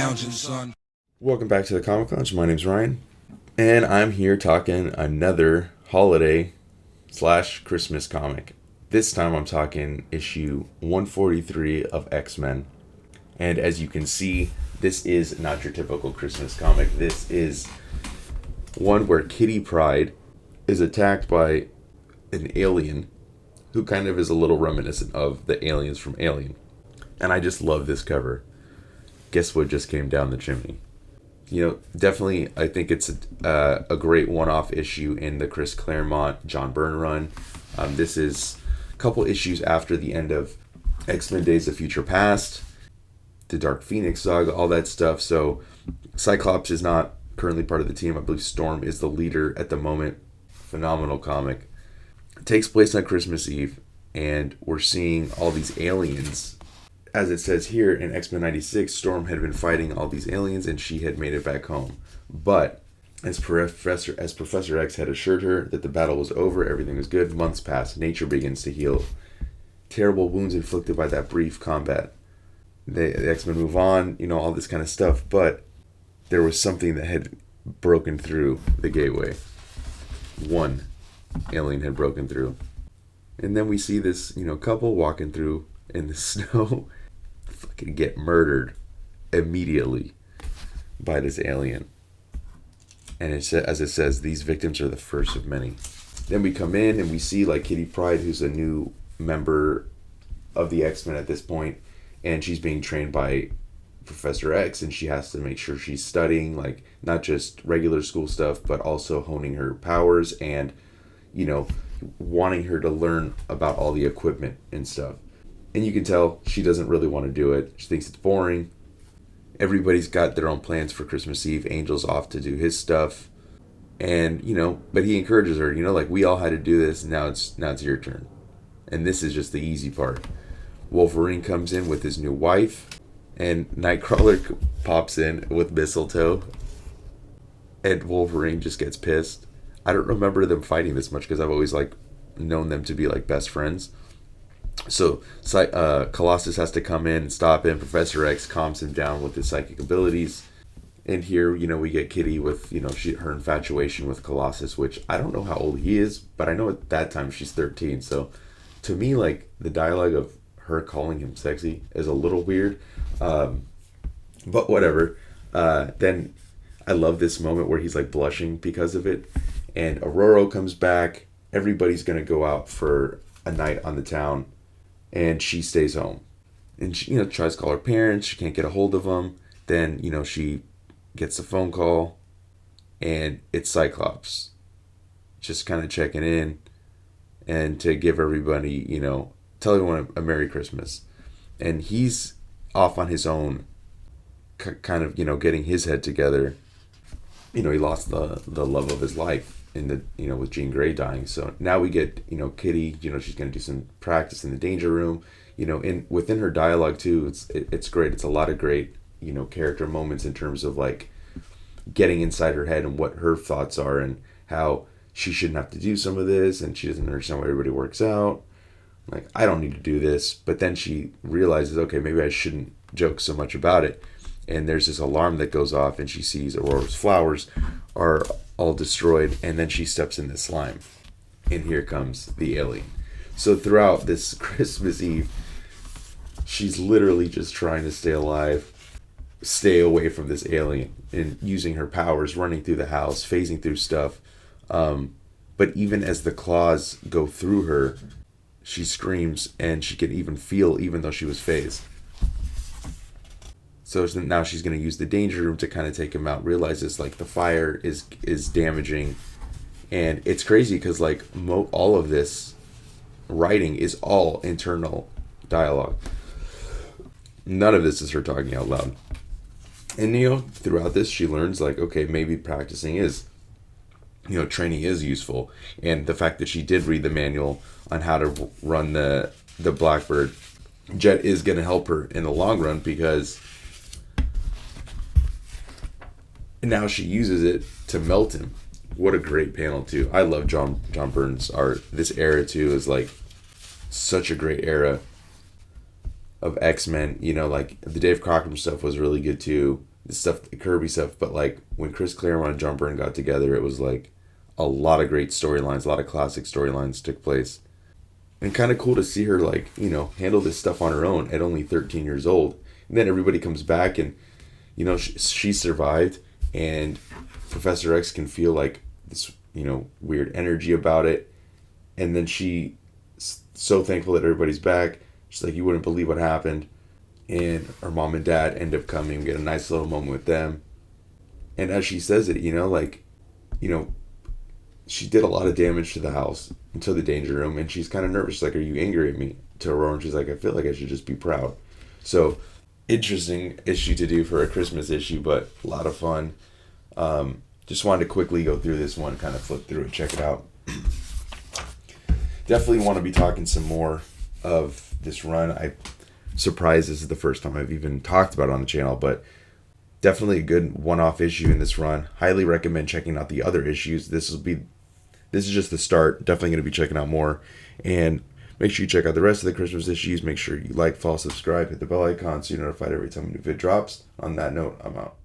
lounging, son. Welcome back to the Comic Lounge. My name's Ryan, and I'm here talking another holiday / Christmas comic. This time I'm talking issue 143 of X-Men. And as you can see, this is not your typical Christmas comic. This is one where Kitty Pryde is attacked by an alien who kind of is a little reminiscent of the aliens from Alien. And I just love this cover. Guess what just came down the chimney? You know, definitely I think it's a great one-off issue in the Chris Claremont John Byrne run. This is a couple issues after the end of X-Men Days of Future Past, the Dark Phoenix saga, all that stuff. So Cyclops is not currently part of the team. I believe Storm is the leader at the moment. Phenomenal comic. It takes place on Christmas Eve, and we're seeing all these aliens. As it says here, in X-Men 96, Storm had been fighting all these aliens and she had made it back home. But as Professor X had assured her that the battle was over, everything was good, months pass, nature begins to heal. Terrible wounds inflicted by that brief combat. The X-Men move on, all this kind of stuff, but there was something that had broken through the gateway. One alien had broken through. And then we see this, couple walking through in the snow, fucking get murdered immediately by this alien. And as it says, these victims are the first of many. Then we come in and we see Kitty Pryde, who's a new member of the X-Men at this point, and she's being trained by Professor X, and she has to make sure she's studying not just regular school stuff, but also honing her powers and wanting her to learn about all the equipment and stuff. And you can tell she doesn't really want to do it. She thinks it's boring. Everybody's got their own plans for Christmas Eve. Angel's off to do his stuff. And, but he encourages her, we all had to do this, and now it's your turn. And this is just the easy part. Wolverine comes in with his new wife, and Nightcrawler pops in with mistletoe, and Wolverine just gets pissed. I don't remember them fighting this much because I've always known them to be best friends. So Colossus has to come in and stop him. Professor X calms him down with his psychic abilities. And here, we get Kitty with, her infatuation with Colossus, which I don't know how old he is, but I know at that time she's 13. So to me, the dialogue of her calling him sexy is a little weird. But whatever. Then I love this moment where he's blushing because of it. And Aurora comes back. Everybody's going to go out for a night on the town. And she stays home. And she, tries to call her parents. She can't get a hold of them. Then, she gets a phone call. And it's Cyclops. Just kind of checking in. And to give everybody, tell everyone a Merry Christmas. And he's off on his own. Kind of, getting his head together. He lost the love of his life. With Jean Grey dying. So now we get, Kitty, she's going to do some practice in the danger room, within her dialogue too. It's great. It's a lot of great, character moments in terms of getting inside her head and what her thoughts are and how she shouldn't have to do some of this. And she doesn't understand why everybody works out. I don't need to do this. But then she realizes, okay, maybe I shouldn't joke so much about it. And there's this alarm that goes off and she sees Aurora's flowers are all destroyed, and then she steps in the slime. And here comes the alien. So throughout this Christmas Eve, she's literally just trying to stay alive, stay away from this alien, and using her powers, running through the house, phasing through stuff. But even as the claws go through her, she screams, and she can even feel, even though she was phased. So now she's going to use the danger room to kind of take him out. Realizes the fire is damaging, and it's crazy because all of this writing is all internal dialogue. None of this is her talking out loud. And throughout this she learns okay, maybe practicing is, training is useful, and the fact that she did read the manual on how to run the Blackbird jet is going to help her in the long run because. And now she uses it to melt him. What a great panel too. I love John Byrne's art. This era too is such a great era of X-Men. The Dave Cockrum stuff was really good too. the stuff, the Kirby stuff. But like when Chris Claremont and John Byrne got together, it was like a lot of great storylines, a lot of classic storylines took place. And kind of cool to see her, like, handle this stuff on her own at only 13 years old. And then everybody comes back and, she survived. And Professor X can feel like this, weird energy about it. And then she's so thankful that everybody's back. She's like, you wouldn't believe what happened. And her mom and dad end up coming, get a nice little moment with them. And as she says it, she did a lot of damage to the house, into the danger room, and she's kind of nervous. She's like, are you angry at me? To Aurora, and she's like, I feel like I should just be proud. So, interesting issue to do for a Christmas issue, but a lot of fun. Just wanted to quickly go through this one, kind of flip through it, check it out. Definitely want to be talking some more of this run. I'm surprised this is the first time I've even talked about it on the channel, but definitely a good one-off issue in this run. Highly recommend checking out the other issues. This is just the start. Definitely going to be checking out more. And make sure you check out the rest of the Christmas issues. Make sure you like, follow, subscribe, hit the bell icon so you're notified every time a new vid drops. On that note, I'm out.